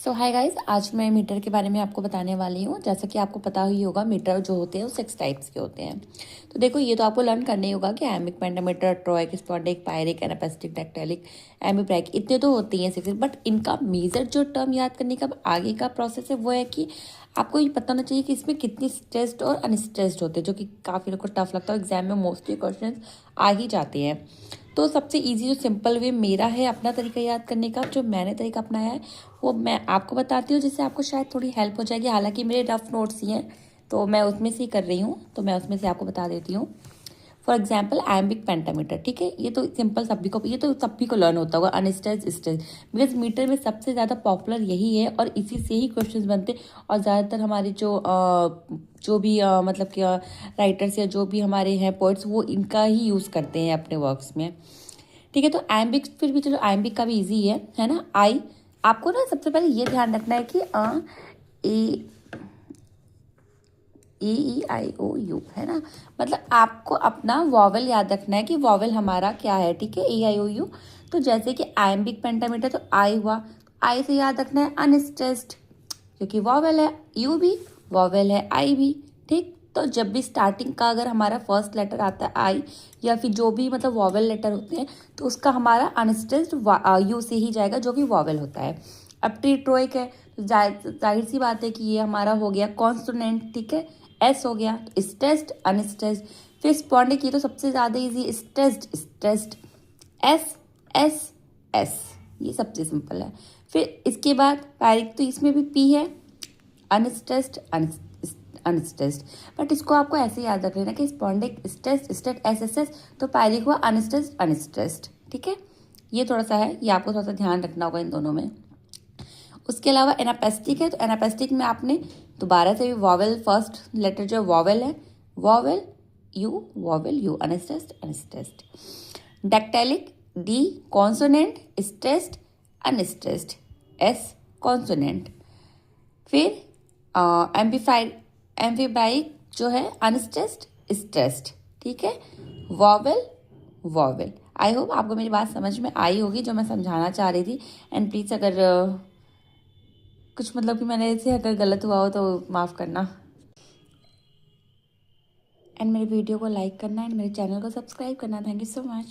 सो hi guys, आज मैं metre के बारे में आपको बताने वाली हूँ। जैसा कि आपको पता ही होगा, मीटर जो होते हैं वो 6 टाइप्स के होते हैं। तो देखो, ये तो आपको लर्न करना ही होगा कि एमिक, पेंटामीटर, ट्रोइक, स्पॉन्डिक, पायरिक, एनापेस्टिक, डेक्टेलिक, एमीब्रैक, इतने तो होते ही हैं 6। बट इनका मेजर जो टर्म याद करने का आगे का प्रोसेस है वो है कि आपको ये पता होना चाहिए कि इसमें कितनी स्ट्रेस्ड और अनस्ट्रेस्ड होते हैं, जो कि काफ़ी लोग को टफ लगता है। एग्जाम में मोस्टली क्वेश्चन आ ही जाते हैं। तो सबसे इजी जो सिंपल वे मेरा है अपना तरीका याद करने का, जो मैंने तरीका अपनाया है वो मैं आपको बताती हूँ, जिससे आपको शायद थोड़ी हेल्प हो जाएगी। हालांकि मेरे रफ नोट्स ही हैं तो मैं उसमें से ही कर रही हूँ, तो मैं उसमें से आपको बता देती हूँ। फॉर एग्जाम्पल आयम्बिक पेंटामीटर, ठीक है, ये तो सिंपल सभी को लर्न होता होगा। अनस्ट्रेस्ड, स्ट्रेस्ड, बिकॉज मीटर में सबसे ज़्यादा पॉपुलर यही है और इसी से ही क्वेश्चंस बनते हैं। और ज़्यादातर हमारे जो भी मतलब कि राइटर्स या जो भी हमारे हैं पोइट्स, वो इनका ही यूज़ करते हैं अपने वर्क्स में। ठीक है, तो आयम्बिक फिर भी चलो, आयम्बिक का भी इजी है ना। आई, आपको ना सबसे पहले ये ध्यान रखना है कि ए ई आई ओ यू है ना, मतलब आपको अपना वॉवल याद रखना है कि वॉवल हमारा क्या है। ठीक है, ए आई ओ यू। तो जैसे कि आयम्बिक पेंटामीटर, तो आई हुआ, आई से याद रखना है अनस्ट्रेस्ड, क्योंकि वॉवल है, यू भी वॉवल है, आई भी। ठीक, तो जब भी स्टार्टिंग का अगर हमारा फर्स्ट लेटर आता है आई, या फिर जो भी मतलब वॉवल लेटर होते हैं, तो उसका हमारा अनस्ट्रेस्ड यू से ही जाएगा, जो कि वॉवल होता है। अब ट्रोइक है, तो जाहिर सी बात है कि ये हमारा हो गया कॉन्सोनेंट। ठीक है, एस हो गया, तो स्ट्रेस्ड, अनस्ट्रेस्ड। फिर स्पॉन्डिक, ये तो सबसे ज़्यादा easy, stressed, stressed, S, S, S, ये सबसे सिंपल है। फिर इसके बाद पैरिक, तो इसमें भी पी है, अनस्ट्रेस्ड, अनस्ट्रेस्ड। बट इसको आपको ऐसे याद रख लेना कि spondaic, stressed, straight, S S S, तो पैरिक हुआ अनस्ट्रेस्ड, अनस्ट्रेस्ड। ठीक है, ये थोड़ा सा है, ये आपको थोड़ा सा ध्यान रखना होगा इन दोनों में। उसके अलावा एनापेस्टिक है, तो एनापेस्टिक में आपने दोबारा से भी वॉवेल, फर्स्ट लेटर जो वॉवेल है, vowel U, unstressed, unstressed. Dactylic, D consonant, stressed, unstressed, S consonant. फिर एम्फीब्राइक जो है अनस्ट्रेस्ड, स्ट्रेस्ड। ठीक है, वॉवेल, वॉवेल। आई होप आपको मेरी बात समझ में आई होगी जो मैं समझाना चाह रही थी। एंड प्लीज़ अगर कुछ मतलब कि मैंने ऐसे अगर गलत हुआ हो तो माफ़ करना। एंड मेरे वीडियो को लाइक करना एंड मेरे चैनल को सब्सक्राइब करना। Thank you so much.